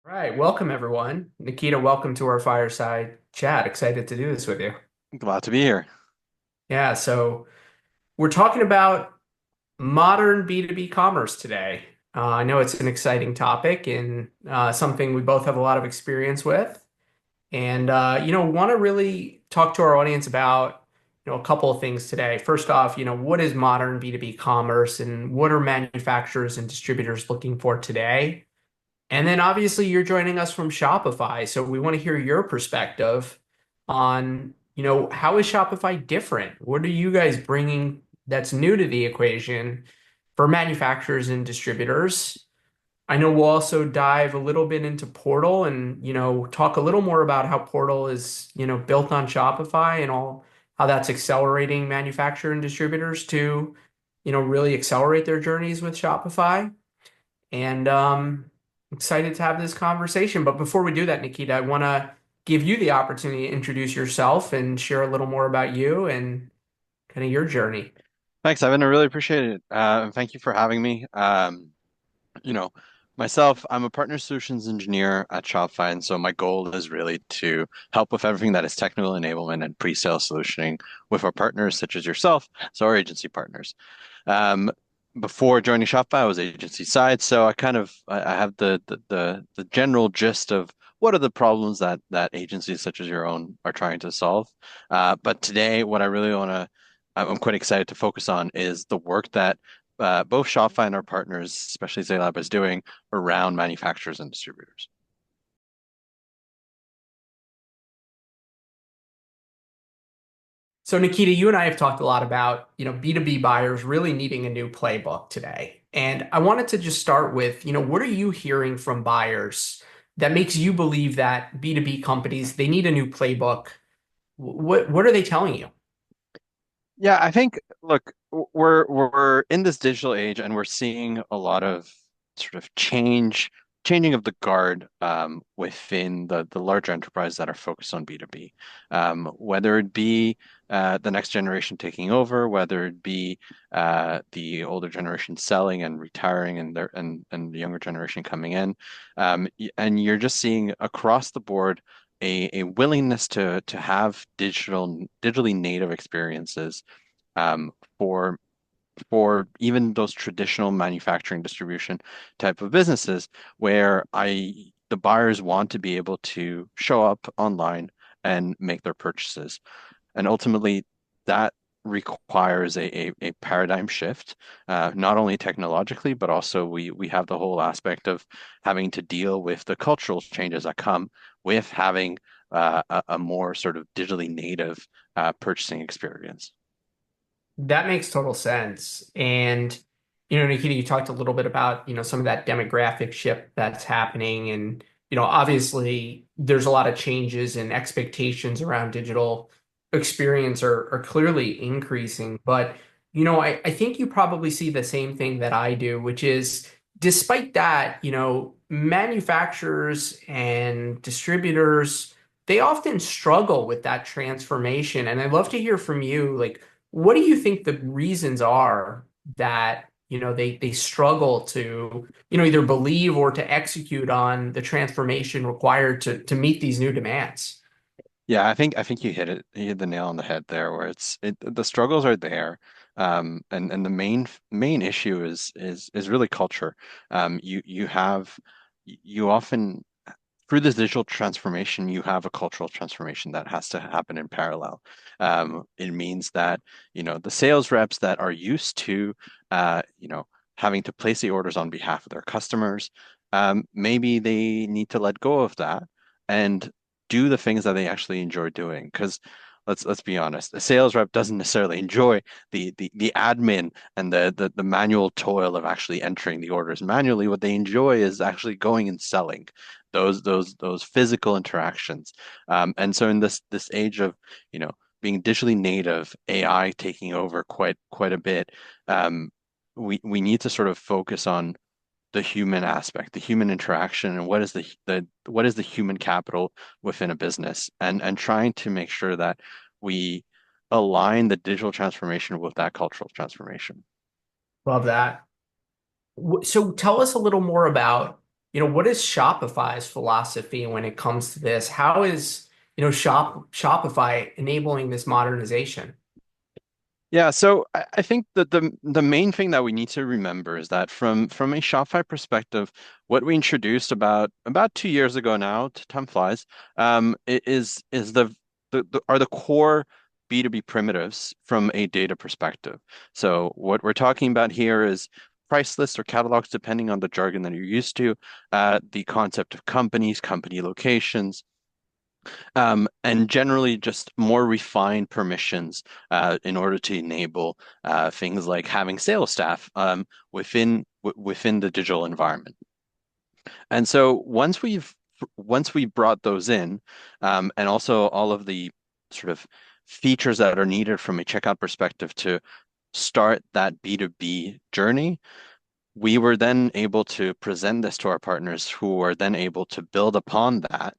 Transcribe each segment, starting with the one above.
Right. Welcome, everyone. Nikita, welcome to our Fireside chat. Excited to do this with you. Glad to be here. Yeah, so we're talking about modern B2B commerce today. I know it's an exciting topic and something we both have a lot of experience with. And, want to really talk to our audience about, a couple of things today. First off, what is modern B2B commerce and what are manufacturers and distributors looking for today? And then obviously you're joining us from Shopify, so we want to hear your perspective on, how is Shopify different? What are you guys bringing that's new to the equation for manufacturers and distributors? I know we'll also dive a little bit into Portal and, talk a little more about how Portal is, built on Shopify and all how that's accelerating manufacturer and distributors to, really accelerate their journeys with Shopify. And excited to have this conversation. But before we do that, Nikita, I want to give you the opportunity to introduce yourself and share a little more about you and kind of your journey. Thanks, Evan. I really appreciate it. And thank you for having me. You know, Myself, I'm a partner solutions engineer at Shopify, and so my goal is really to help with everything that is technical enablement and pre-sale solutioning with our partners, such as yourself, so our agency partners. Um, Before joining Shopify, I was agency side, so I have the general gist of what are the problems that agencies such as your own are trying to solve. But today, what I really want to I'm quite excited to focus on is the work that both Shopify and our partners, especially Zaelab, is doing around manufacturers and distributors. So Nikita, you and I have talked a lot about, B2B buyers really needing a new playbook today. And I wanted to just start with, what are you hearing from buyers that makes you believe that B2B companies, they need a new playbook? What are they telling you? Yeah, I think, look, we're in this digital age and we're seeing a lot of sort of changing of the guard within the larger enterprises that are focused on B2B. Whether it be the next generation taking over, whether it be the older generation selling and retiring and the younger generation coming in. And you're just seeing across the board a willingness to have digitally native experiences um, for for even those traditional manufacturing distribution type of businesses where the buyers want to be able to show up online and make their purchases. And ultimately that requires a paradigm shift, not only technologically, but also we have the whole aspect of having to deal with the cultural changes that come with having a more sort of digitally native purchasing experience. That makes total sense. And, Nikita, you talked a little bit about, some of that demographic shift that's happening. And, obviously there's a lot of changes and expectations around digital experience are clearly increasing. But, I think you probably see the same thing that I do, which is despite that, manufacturers and distributors, they often struggle with that transformation. And I'd love to hear from you, like, what do you think the reasons are that, they struggle to, either believe or to execute on the transformation required to meet these new demands? Yeah, I think you hit the nail on the head there, where the struggles are there, and the main issue is really culture. You often through this digital transformation, you have a cultural transformation that has to happen in parallel. It means that, the sales reps that are used to, having to place the orders on behalf of their customers, maybe they need to let go of that and do the things that they actually enjoy doing. Because let's be honest, a sales rep doesn't necessarily enjoy the admin and the manual toil of actually entering the orders manually. What they enjoy is actually going and selling those physical interactions. And so in this age of, being digitally native, AI taking over quite a bit, um, we need to sort of focus on the human aspect, the human interaction, and what is the human capital within a business, and trying to make sure that we align the digital transformation with that cultural transformation. Love that. So tell us a little more about, what is Shopify's philosophy when it comes to this? How is, Shopify enabling this modernization? Yeah, so I think that the main thing that we need to remember is that from a Shopify perspective, what we introduced about 2 years ago now, time flies, is are the core B2B primitives from a data perspective. So what we're talking about here is price lists or catalogs, depending on the jargon that you're used to, the concept of companies, company locations, and generally just more refined permissions in order to enable things like having sales staff within the digital environment. And so once we've brought those in, and also all of the sort of features that are needed from a checkout perspective to start that B2B journey, we were then able to present this to our partners who are then able to build upon that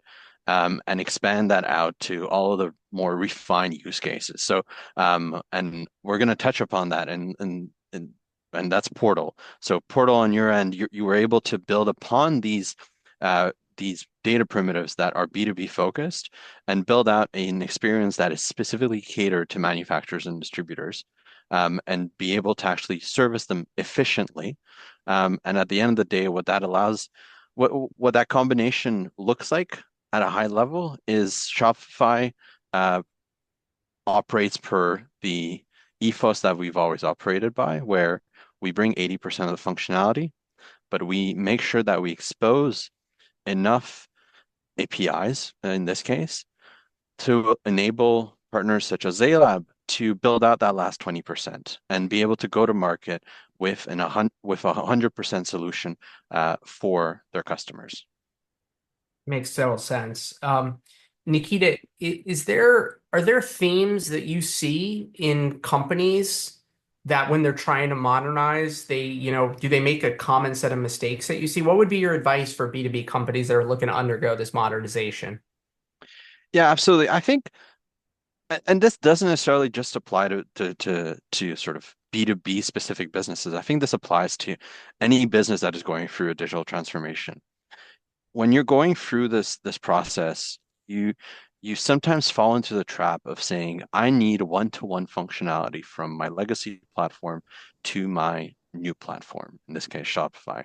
and expand that out to all of the more refined use cases. So, and we're going to touch upon that and that's Portal. So Portal on your end, you were able to build upon these data primitives that are B2B focused and build out an experience that is specifically catered to manufacturers and distributors, and be able to actually service them efficiently. And at the end of the day, what that combination looks like at a high level is Shopify uh, operates per the ethos that we've always operated by, where we bring 80% of the functionality, but we make sure that we expose enough APIs in this case to enable partners such as Zaelab to build out that last 20% and be able to go to market with with 100% solution for their customers. Makes total sense. Nikita, are there themes that you see in companies that when they're trying to modernize, do they make a common set of mistakes that you see? What would be your advice for B2B companies that are looking to undergo this modernization? Yeah, absolutely. I think, and this doesn't necessarily just apply to sort of B2B specific businesses. I think this applies to any business that is going through a digital transformation. When you're going through this process, you you sometimes fall into the trap of saying, I need one-to-one functionality from my legacy platform to my new platform, in this case, Shopify.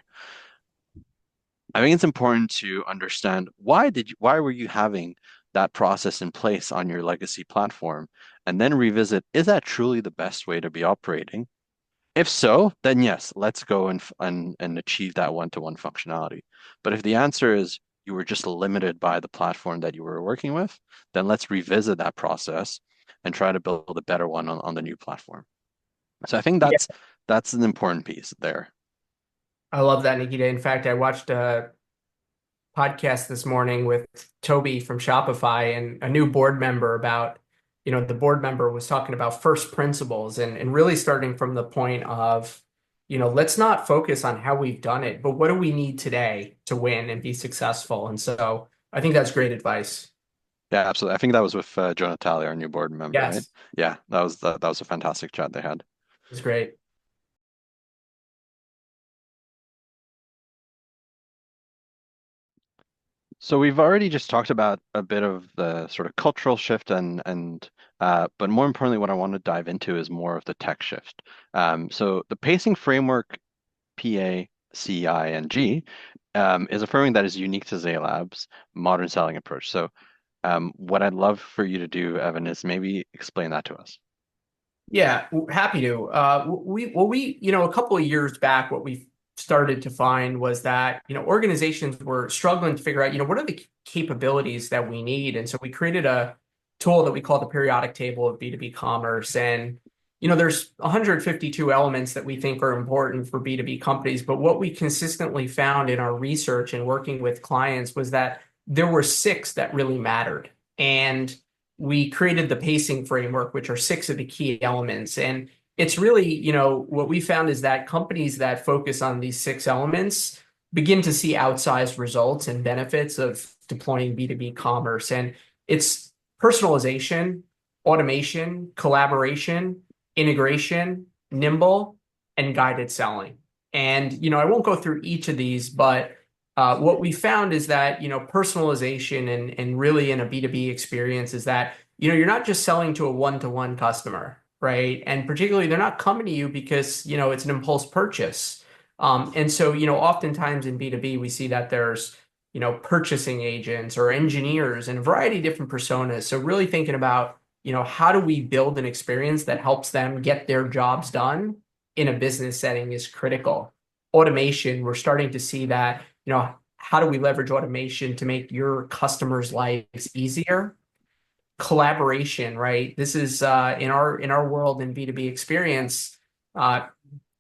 I think it's important to understand why were you having that process in place on your legacy platform, and then revisit, is that truly the best way to be operating? If so, then yes, let's go and achieve that one-to-one functionality. But if the answer is you were just limited by the platform that you were working with, then let's revisit that process and try to build a better one on the new platform. So I think Yeah, that's an important piece there. I love that, Nikita. In fact, I watched a podcast this morning with Toby from Shopify and a new board member about, the board member was talking about first principles and really starting from the point of, let's not focus on how we've done it, but what do we need today to win and be successful? And so I think that's great advice. Yeah, absolutely. I think that was with Joe Natale, our new board member, right? Yes, Yeah, that was a fantastic chat they had. it's great. So we've already just talked about a bit of the sort of cultural shift but more importantly, what I want to dive into is more of the tech shift. So the pacing framework, PACING, is a framework that is unique to Zaylab's modern selling approach. So what I'd love for you to do, Evan, is maybe explain that to us. Yeah, happy to. A couple of years back, what we started to find was that, organizations were struggling to figure out, what are the capabilities that we need? And so we created a tool that we call the periodic table of B2B commerce. And, there's 152 elements that we think are important for B2B companies. But what we consistently found in our research and working with clients was that there were six that really mattered. And we created the pacing framework, which are six of the key elements. And it's really, what we found is that companies that focus on these six elements begin to see outsized results and benefits of deploying B2B commerce. And it's personalization, automation, collaboration, integration, nimble, and guided selling. And, I won't go through each of these, but What we found is that, personalization and really in a B2B experience is that, you're not just selling to a one-to-one customer, right? And particularly they're not coming to you because, it's an impulse purchase. And so, oftentimes in B2B, we see that there's, purchasing agents or engineers and a variety of different personas. So really thinking about, how do we build an experience that helps them get their jobs done in a business setting is critical. Automation, we're starting to see that, how do we leverage automation to make your customers' lives easier? Collaboration, right? This is in our world in B2B experience. Uh,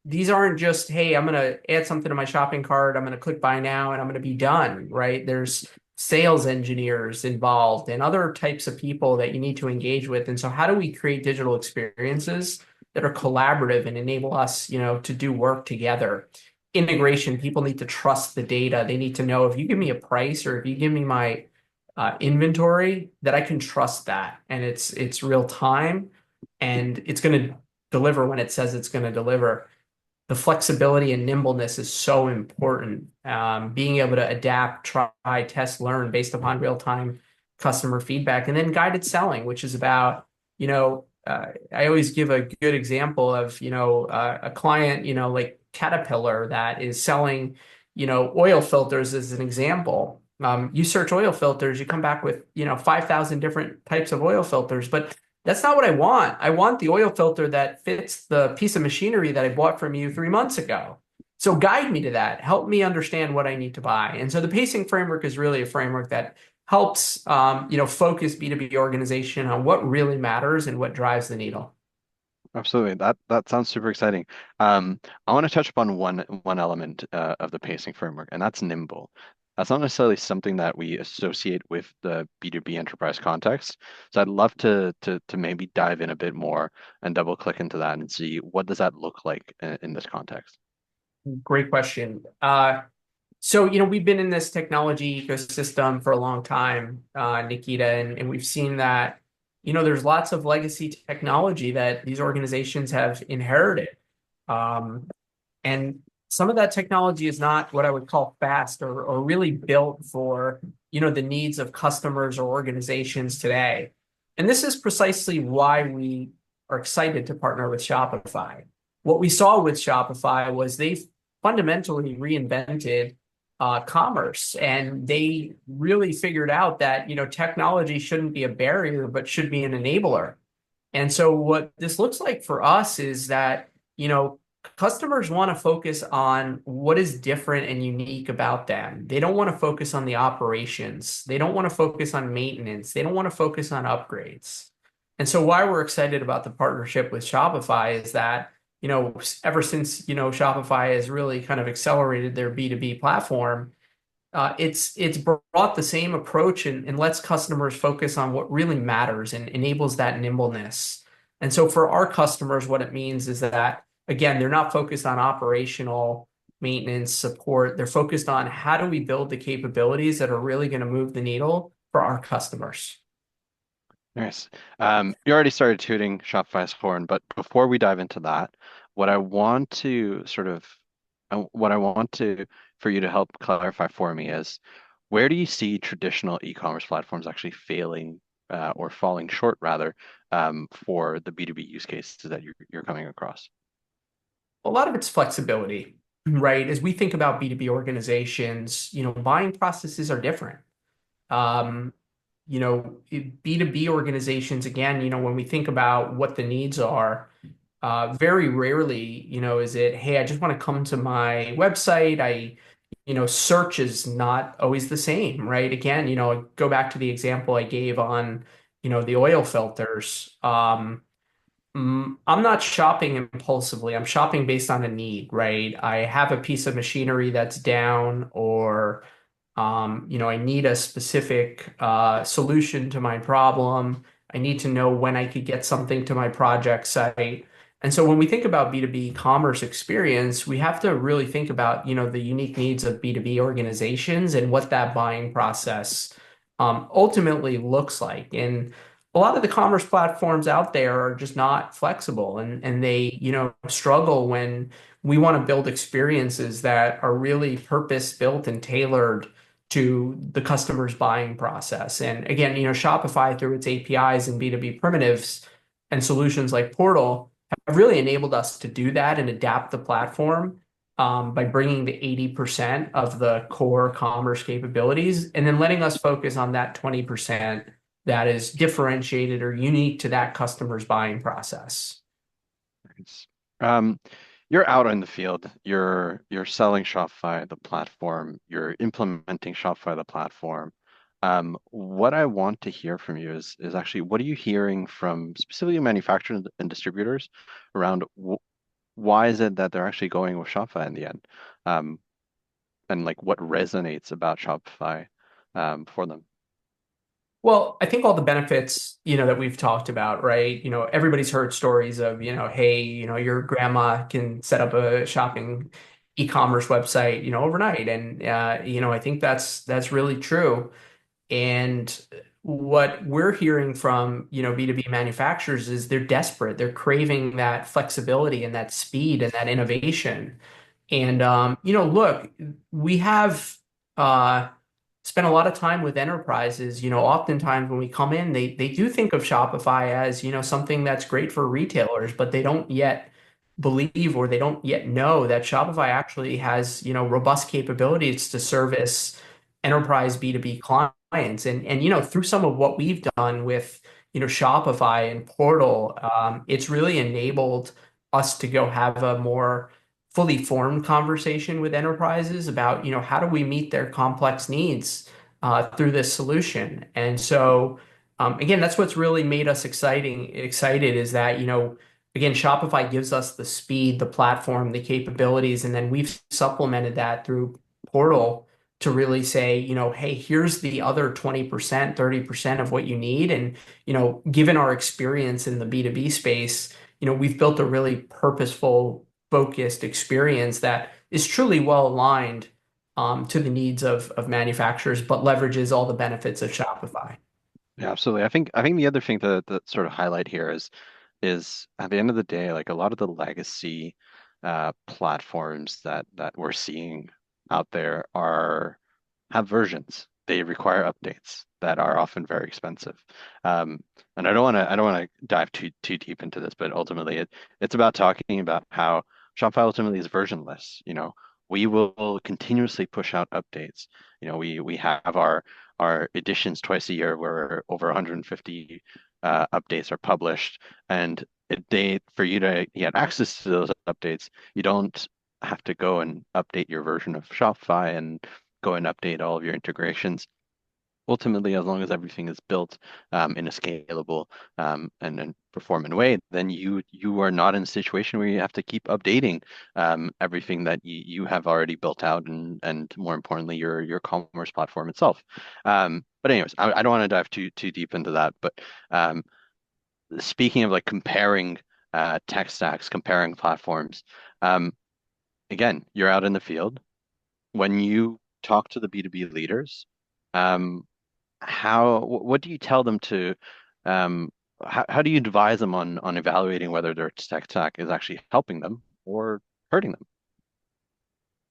these aren't just, hey, I'm going to add something to my shopping cart, I'm going to click buy now, and I'm going to be done, right? There's sales engineers involved and other types of people that you need to engage with. And so, how do we create digital experiences that are collaborative and enable us, to do work together? Integration, people need to trust the data. They need to know if you give me a price or if you give me my inventory, that I can trust that, and it's real time, and it's going to deliver when it says it's going to deliver. The flexibility and nimbleness is so important. Being able to adapt, try, test, learn based upon real-time customer feedback, and then guided selling, which is about, I always give a good example of, a client, like Caterpillar that is selling, oil filters as an example. You search oil filters, you come back with, 5,000 different types of oil filters, but that's not what I want. I want the oil filter that fits the piece of machinery that I bought from you 3 months ago. So guide me to that. Help me understand what I need to buy. And so the pacing framework is really a framework that helps, focus B2B organization on what really matters and what drives the needle. Absolutely. That sounds super exciting. I want to touch upon one element of the pacing framework, and that's nimble. That's not necessarily something that we associate with the B2B enterprise context. So I'd love to maybe dive in a bit more and double click into that and see what does that look like in this context. Great question. So, we've been in this technology ecosystem for a long time, Nikita, and we've seen that, there's lots of legacy technology that these organizations have inherited. Um, and some of that technology is not what I would call fast or really built for, the needs of customers or organizations today. And this is precisely why we are excited to partner with Shopify. What we saw with Shopify was they fundamentally reinvented commerce, and they really figured out that, technology shouldn't be a barrier, but should be an enabler. And so what this looks like for us is that, customers want to focus on what is different and unique about them. They don't want to focus on the operations. They don't want to focus on maintenance. They don't want to focus on upgrades. And so why we're excited about the partnership with Shopify is that, ever since, Shopify has really kind of accelerated their B2B platform, it's brought the same approach and lets customers focus on what really matters and enables that nimbleness. And so for our customers, what it means is that, again, they're not focused on operational maintenance support. They're focused on how do we build the capabilities that are really going to move the needle for our customers. Nice. You already started tooting Shopify's horn, but before we dive into that, what I want to sort of, what I want to for you to help clarify for me is, where do you see traditional e-commerce platforms actually failing or falling short rather for the B2B use cases that you're coming across? A lot of it's flexibility, right? As we think about B2B organizations, buying processes are different. Um, B2B organizations, again, when we think about what the needs are, very rarely, is it, hey, I just want to come to my website. Search is not always the same, right? Again, go back to the example I gave on, the oil filters. I'm not shopping impulsively. I'm shopping based on a need, right? I have a piece of machinery that's down, or I need a specific solution to my problem. I need to know when I could get something to my project site. And so when we think about B2B commerce experience, we have to really think about, the unique needs of B2B organizations and what that buying process ultimately looks like. And a lot of the commerce platforms out there are just not flexible, and they, struggle when we want to build experiences that are really purpose built and tailored to the customer's buying process. And again, Shopify through its APIs and B2B primitives and solutions like Portal have really enabled us to do that and adapt the platform by bringing the 80% of the core commerce capabilities and then letting us focus on that 20% that is differentiated or unique to that customer's buying process. It's, Um, you're out in the field. You're selling Shopify, the platform. You're implementing Shopify, the platform. What I want to hear from you is actually what are you hearing from specifically manufacturers and distributors around why is it that they're actually going with Shopify in the end? Um, and like what resonates about Shopify for them? Well, I think all the benefits, that we've talked about, right? Everybody's heard stories of, hey, your grandma can set up a shopping e-commerce website, overnight. And I think that's really true. And what we're hearing from, B2B manufacturers is they're desperate. They're craving that flexibility and that speed and that innovation. And look, we have spent a lot of time with enterprises. Oftentimes when we come in, they do think of Shopify as, something that's great for retailers, but they don't yet believe or they don't yet know that Shopify actually has, robust capabilities to service enterprise B2B clients. And through some of what we've done with, Shopify and Portal, it's really enabled us to go have a more fully formed conversation with enterprises about, how do we meet their complex needs through this solution. And so, again, that's what's really made us excited is that, again, Shopify gives us the speed, the platform, the capabilities, and then we've supplemented that through Portal to really say, hey, here's the other 20%, 30% of what you need. And, given our experience in the B2B space, we've built a really purposeful focused experience that is truly well aligned to the needs of manufacturers, but leverages all the benefits of Shopify. Yeah, absolutely. I think the other thing that sort of highlight here is at the end of the day, like a lot of the legacy platforms that we're seeing out there are have versions. They require updates that are often very expensive. Um, and I don't want to dive too deep into this, but ultimately it's about talking about how Shopify ultimately is versionless. We will continuously push out updates. We have our editions twice a year where over 150 updates are published, and for you to get access to those updates, you don't have to go and update your version of Shopify and go and update all of your integrations. Ultimately, as long as everything is built in a scalable and performant way, then you are not in a situation where you have to keep updating everything that you have already built out and more importantly your commerce platform itself. But anyways, I don't want to dive too deep into that. But um, speaking of like comparing tech stacks, comparing platforms, um, again, you're out in the field when you talk to the B2B leaders, um, what do you tell them to, um, how do you advise them on evaluating whether their tech stack is actually helping them or hurting them?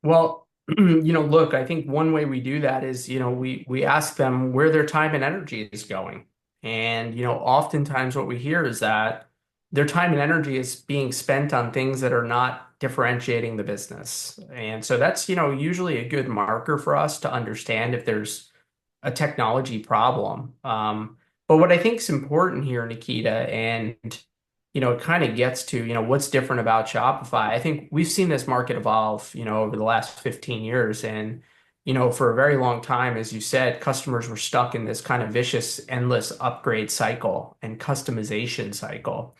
Well, look, I think one way we do that is, we ask them where their time and energy is going. And, oftentimes what we hear is that their time and energy is being spent on things that are not differentiating the business. And so that's, usually a good marker for us to understand if there's a technology problem. But what I think is important here, Nikita, and it kind of gets to, what's different about Shopify. I think we've seen this market evolve, over the last 15 years. And, for a very long time, as you said, customers were stuck in this kind of vicious, endless upgrade cycle and customization cycle.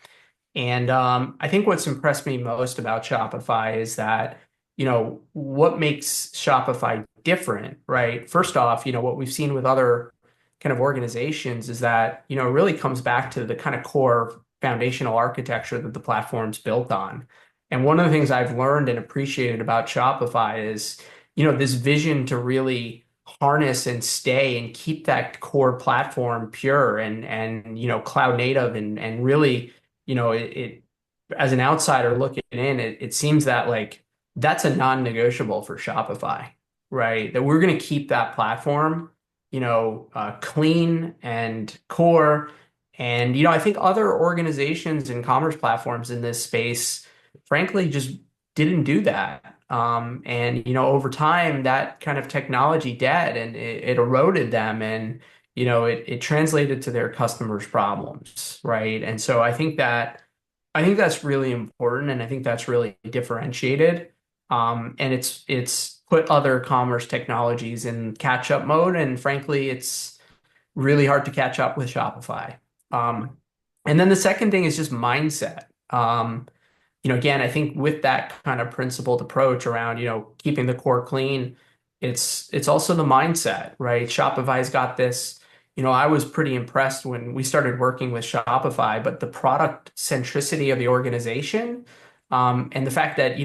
And I think what's impressed me most about Shopify is that, what makes Shopify different, right? First off, what we've seen with other kind of organizations is that, it really comes back to the kind of core foundational architecture that the platform's built on. And one of the things I've learned and appreciated about Shopify is, this vision to really harness and stay and keep that core platform pure and cloud native and really it as an outsider looking in, it seems that like that's a non-negotiable for Shopify, right? That we're going to keep that platform, clean and core. And, I think other organizations and commerce platforms in this space, frankly, just didn't do that. And, over time, that kind of technology dead and it eroded them and, it translated to their customers' problems, right? And so I think that's really important, and I think that's really differentiated. And it's put other commerce technologies in catch-up mode, and frankly, it's really hard to catch up with Shopify. Um, and then the second thing is just mindset. Again, I think with that kind of principled approach around, keeping the core clean, it's also the mindset, right? Shopify's got this, I was pretty impressed when we started working with Shopify, but the product centricity of the organization, and the fact that,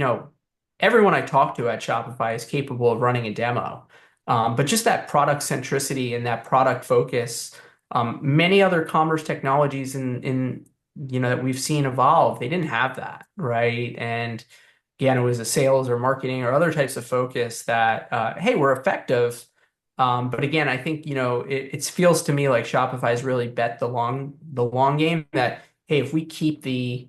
everyone I talk to at Shopify is capable of running a demo. But just that product centricity and that product focus, many other commerce technologies in that we've seen evolve, they didn't have that, right? And again, it was a sales or marketing or other types of focus that, hey, we're effective. But again, I think, it feels to me like Shopify's really bet the long game that, hey, if we keep the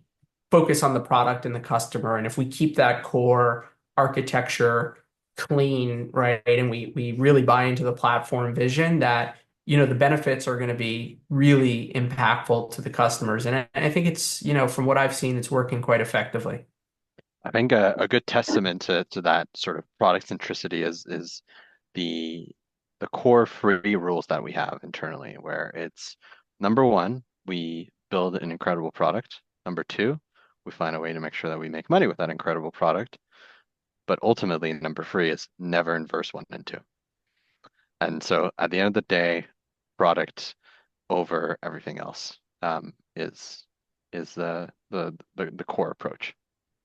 focus on the product and the customer, and if we keep that core architecture clean, right, and we really buy into the platform vision that the benefits are going to be really impactful to the customers. And I think it's, from what I've seen, it's working quite effectively. I think a good testament to that sort of product centricity is the the core free rules that we have internally, where it's number one, we build an incredible product. Number two, we find a way to make sure that we make money with that incredible product. But ultimately, number three is never in verse one and two. And so at the end of the day, product over everything else is the core approach.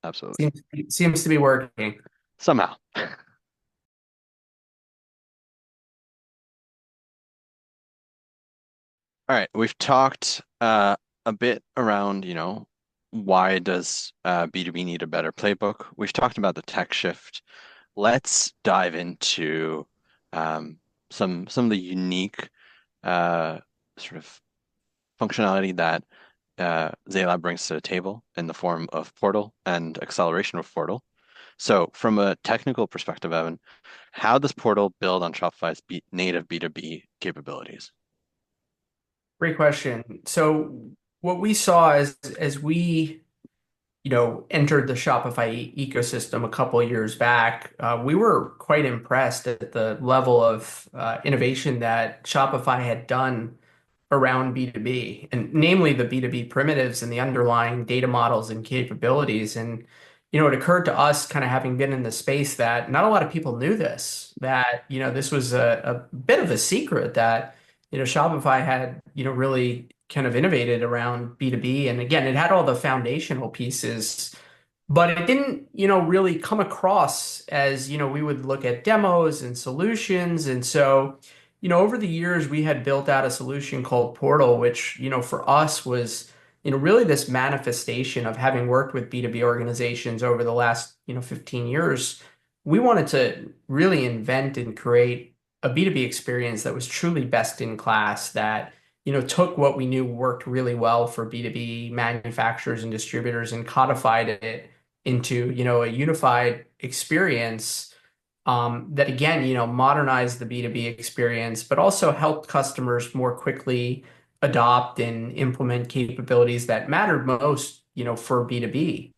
Absolutely. Seems to be working. Somehow. All right, we've talked a bit around, why does B2B need a better playbook? We've talked about the tech shift. Let's dive into um, some of the unique uh, sort of functionality that Zaelab brings to the table in the form of Portal and acceleration of Portal. So, from a technical perspective, Evan, how does Portal build on Shopify's native B2B capabilities? Great question. So what we saw as we, entered the Shopify ecosystem a couple of years back, we were quite impressed at the level of innovation that Shopify had done around B2B, and namely the B2B primitives and the underlying data models and capabilities. And, it occurred to us, kind of having been in the space, that not a lot of people knew this, that, this was a bit of a secret that, Shopify had, really kind of innovated around B2B. And again, it had all the foundational pieces, but it didn't, really come across as, we would look at demos and solutions. And so, over the years, we had built out a solution called Portal, which, for us was, really this manifestation of having worked with B2B organizations over the last, 15 years. We wanted to really invent and create a B2B experience that was truly best in class, that, took what we knew worked really well for B2B manufacturers and distributors and codified it into, a unified experience that again, modernized the B2B experience, but also helped customers more quickly adopt and implement capabilities that mattered most, for B2B.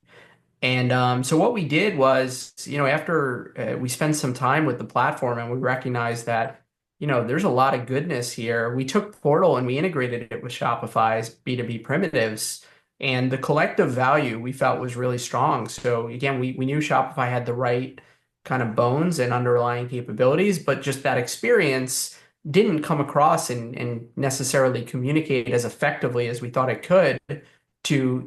And so what we did was, after we spent some time with the platform and we recognized that, there's a lot of goodness here, we took Portal and we integrated it with Shopify's B2B primitives. And the collective value we felt was really strong. So again, we knew Shopify had the right kind of bones and underlying capabilities, but just that experience didn't come across and necessarily communicate as effectively as we thought it could to,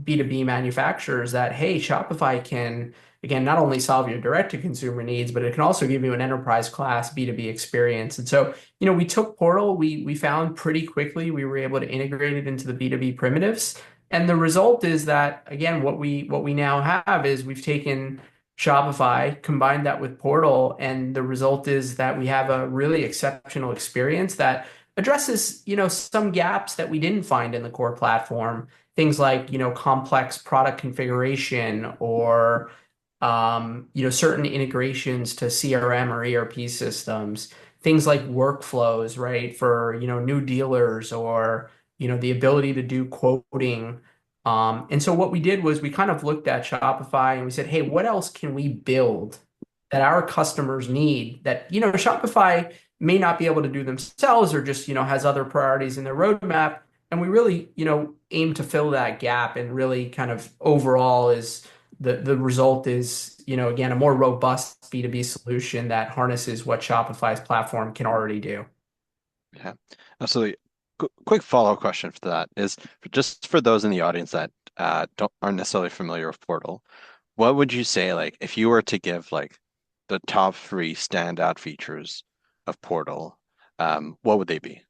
B2B manufacturers, that, hey, Shopify can, again, not only solve your direct to consumer needs, but it can also give you an enterprise class B2B experience. And so, we took Portal, we found pretty quickly we were able to integrate it into the B2B primitives. And the result is that, again, what we now have is we've taken Shopify, combined that with Portal, and the result is that we have a really exceptional experience that addresses, some gaps that we didn't find in the core platform. Things like, complex product configuration or certain integrations to CRM or ERP systems, things like workflows, right, for, new dealers or, the ability to do quoting. And so what we did was we kind of looked at Shopify and we said, hey, what else can we build that our customers need that, Shopify may not be able to do themselves or just, has other priorities in their roadmap. And we really, aim to fill that gap and really kind of overall is the result is, again, a more robust B2B solution that harnesses what Shopify's platform can already do. Yeah, absolutely. Quick follow-up question for that is just for those in the audience that don't aren't necessarily familiar with Portal, what would you say like if you were to give like the top three standout features of Portal, what would they be?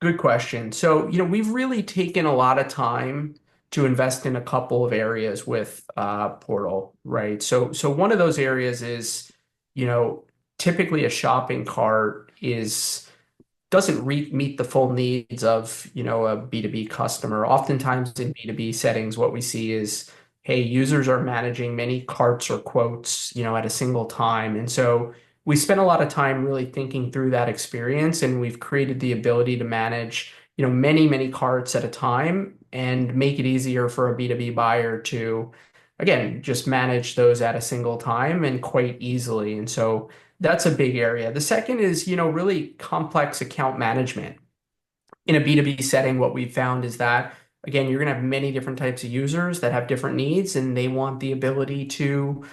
Good question. So, we've really taken a lot of time to invest in a couple of areas with Portal, right? So one of those areas is, you know, typically a shopping cart is doesn't meet the full needs of, a B2B customer. Oftentimes in B2B settings, what we see is, hey, users are managing many carts or quotes, at a single time. And so we spent a lot of time really thinking through that experience, and we've created the ability to manage, many, many carts at a time and make it easier for a B2B buyer to, again, just manage those at a single time and quite easily. And so that's a big area. The second is, really complex account management. In a B2B setting, what we've found is that, again, you're going to have many different types of users that have different needs, and they want the ability to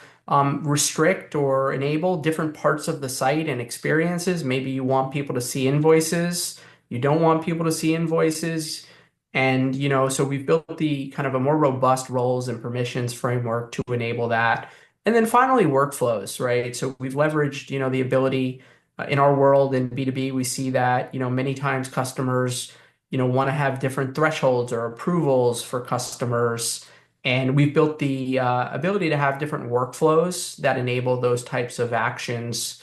restrict or enable different parts of the site and experiences. Maybe you want people to see invoices, you don't want people to see invoices. And, so we've built the kind of a more robust roles and permissions framework to enable that. And then finally, workflows, right? So we've leveraged, the ability in our world in B2B, we see that, many times customers, want to have different thresholds or approvals for customers. And we've built the ability to have different workflows that enable those types of actions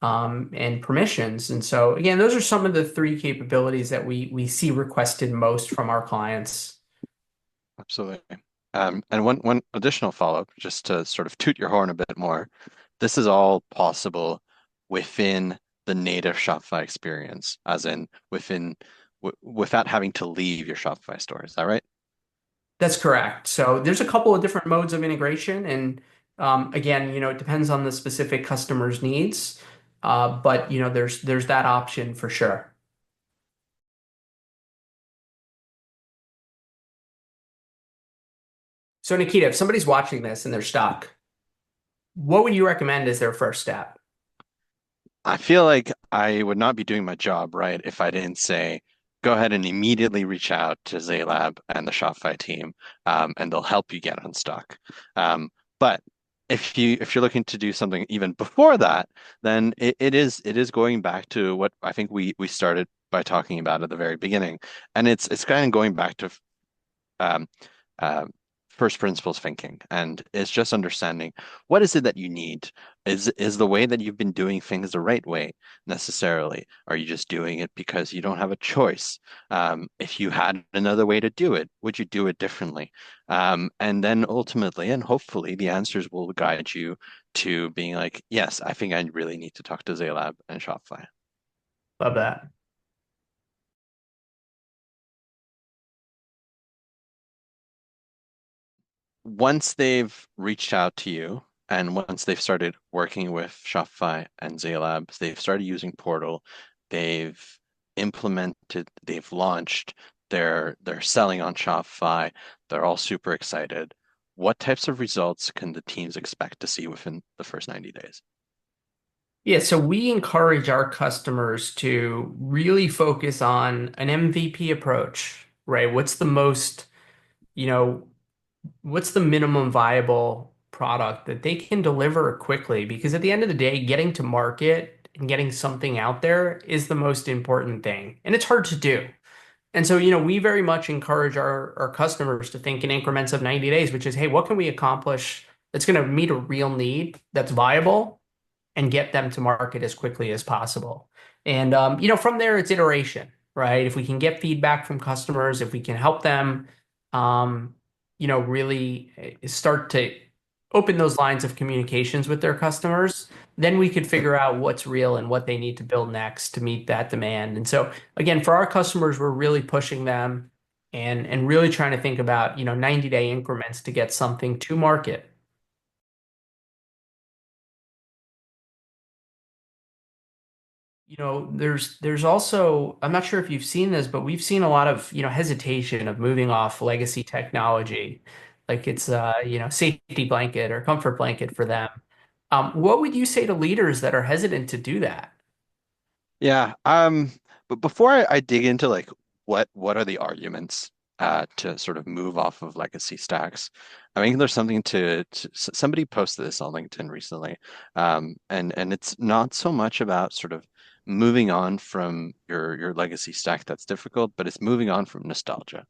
and permissions. And so, again, those are some of the three capabilities that we see requested most from our clients. Absolutely. And one additional follow-up, just to sort of toot your horn a bit more. This is all possible within the native Shopify experience, as in without having to leave your Shopify store. Is that right? That's correct. So there's a couple of different modes of integration, and again, it depends on the specific customer's needs. But there's that option for sure. So Nikita, if somebody's watching this and they're stuck, what would you recommend as their first step? I feel like I would not be doing my job right if I didn't say, go ahead and immediately reach out to Zaelab and the Shopify team, and they'll help you get unstuck. But if you're looking to do something even before that, then it is going back to what I think we started by talking about at the very beginning, and it's kind of going back to um, uh, first principles thinking, and it's just understanding what is it that you need. Is the way that you've been doing things the right way necessarily? Are you just doing it because you don't have a choice? If you had another way to do it, would you do it differently? And then ultimately, and hopefully, the answers will guide you to being like, yes, I think I really need to talk to Zaylab and Shopify. Love that. Once they've reached out to you and once they've started working with Shopify and Zaylab, they've started using Portal, they've they've launched, they're selling on Shopify, they're all super excited. What types of results can the teams expect to see within the first 90 days? Yeah, so we encourage our customers to really focus on an MVP approach, right? You know, what's the minimum viable product that they can deliver quickly? Because at the end of the day, getting to market and getting something out there is the most important thing. And it's hard to do. And so, we very much encourage our customers to think in increments of 90 days, which is, hey, what can we accomplish that's going to meet a real need that's viable and get them to market as quickly as possible. And from there, it's iteration, right? If we can get feedback from customers, if we can help them, um, really start to open those lines of communications with their customers, then we could figure out what's real and what they need to build next to meet that demand. And so, again, for our customers, we're really pushing them and really trying to think about, 90-day increments to get something to market. There's also, I'm not sure if you've seen this, but we've seen a lot of, hesitation of moving off legacy technology. Like it's safety blanket or comfort blanket for them. What would you say to leaders that are hesitant to do that? Yeah. But before I dig into like what are the arguments to sort of move off of legacy stacks, I think there's something somebody posted this on LinkedIn recently, and it's not so much about sort of moving on from your legacy stack that's difficult, but it's moving on from nostalgia.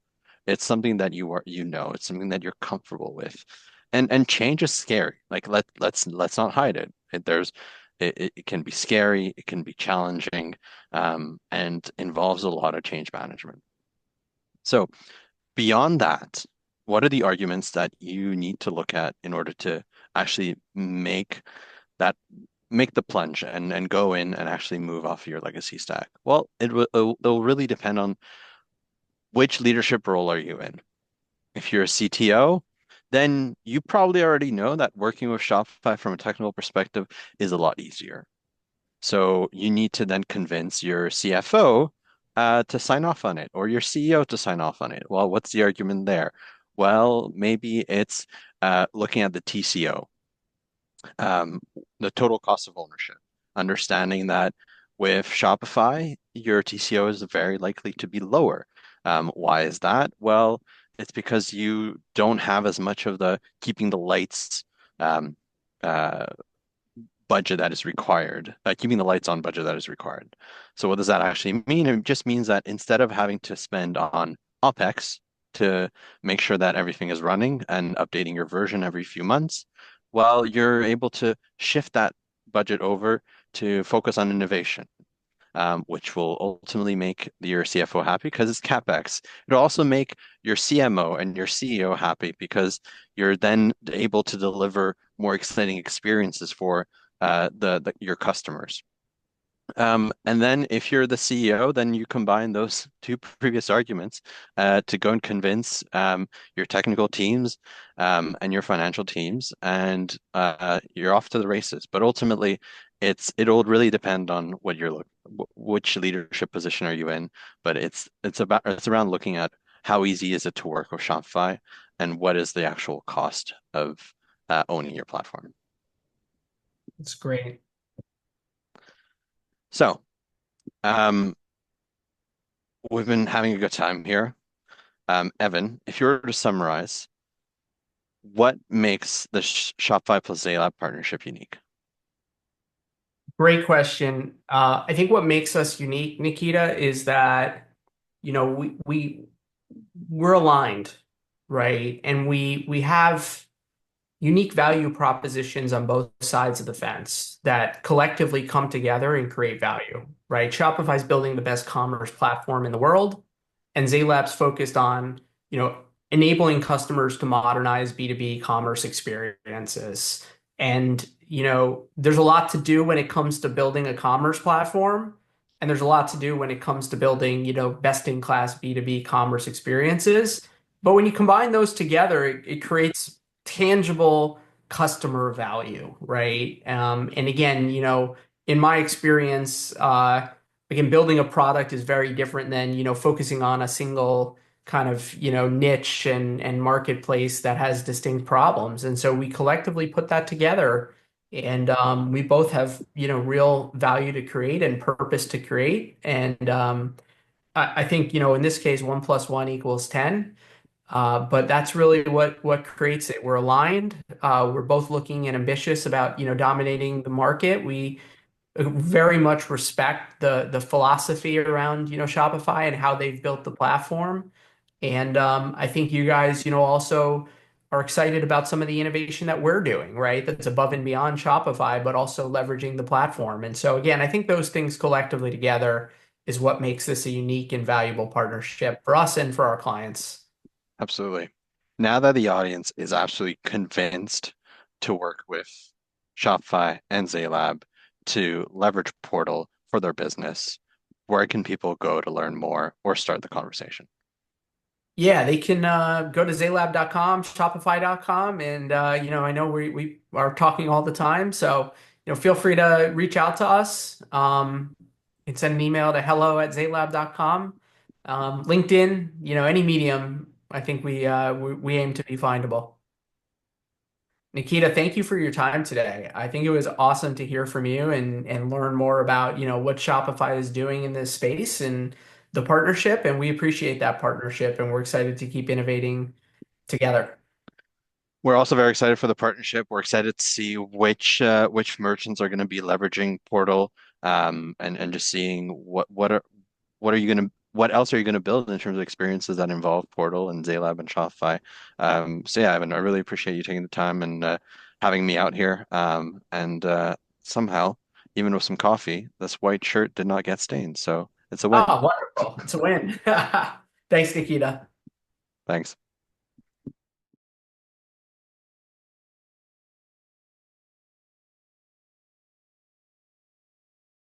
It's something that it's something that you're comfortable with, and change is scary. Like let's not hide it. It can be scary, it can be challenging, and involves a lot of change management. So beyond that, what are the arguments that you need to look at in order to actually that make the plunge and go in and actually move off your legacy stack? Well, it'll really depend on which leadership role are you in. If you're a CTO, then you probably already know that working with Shopify from a technical perspective is a lot easier. So you need to then convince your CFO to sign off on it or your CEO to sign off on it. Well, what's the argument there? Well, maybe it's looking at the TCO, um, the total cost of ownership, understanding that with Shopify, your TCO is very likely to be lower. Why is that? Well, it's because you don't have as much of the keeping the lights um, uh, budget that is required, keeping the lights on budget that is required. So what does that actually mean? It just means that instead of having to spend on OpEx to make sure that everything is running and updating your version every few months, well, you're able to shift that budget over to focus on innovation, which will ultimately make your CFO happy because it's CapEx. It'll also make your CMO and your CEO happy because you're then able to deliver more exciting experiences for your customers. And then if you're the CEO, then you combine those two previous arguments to go and convince your technical teams and your financial teams, and you're off to the races. But ultimately, it'll really depend on which leadership position are you in. But it's around looking at how easy is it to work with Shopify, and what is the actual cost of owning your platform. It's great. So. Um, we've been having a good time here. Evan, if you were to summarize, what makes the Shopify plus Zaelab partnership unique? Great question. I think what makes us unique, Nikita, is that, we're aligned, right? And we have unique value propositions on both sides of the fence that collectively come together and create value, right? Shopify's building the best commerce platform in the world, and Zaylab's focused on, enabling customers to modernize B2B commerce experiences. And, there's a lot to do when it comes to building a commerce platform, and there's a lot to do when it comes to building, best-in-class B2B commerce experiences. But when you combine those together, it creates tangible customer value, right? And again, in my experience, again, building a product is very different than, focusing on a single kind of, niche and marketplace that has distinct problems. And so we collectively put that together, and we both have, real value to create and purpose to create. And I think, in this case, 1 + 1 = 10. But that's really what creates it. We're aligned. We're both looking and ambitious about, dominating the market. very much respect the philosophy around, Shopify and how they've built the platform. And I think you guys, also are excited about some of the innovation that we're doing, right? That's above and beyond Shopify, but also leveraging the platform. And so again, I think those things collectively together is what makes this a unique and valuable partnership for us and for our clients. Absolutely. Now that the audience is absolutely convinced to work with Shopify and Zaelab to leverage Portal for their business, where can people go to learn more or start the conversation? Yeah, they can go to zaylab.com, shopify.com, and I know we are talking all the time, so feel free to reach out to us. You can send an email to hello@zaylab.com. LinkedIn, any medium, I think we aim to be findable. Nikita, thank you for your time today. I think it was awesome to hear from you and learn more about, what Shopify is doing in this space and the partnership. And we appreciate that partnership and we're excited to keep innovating together. We're also very excited for the partnership. We're excited to see which merchants are going to be leveraging Portal, and just seeing what are you going to what else are you going to build in terms of experiences that involve Portal and Zaylab and Shopify. So yeah, Evan, I really appreciate you taking the time and having me out here. And somehow, even with some coffee, this white shirt did not get stained, so it's a win. Oh, wonderful. It's a win. Thanks, Nikita. Thanks.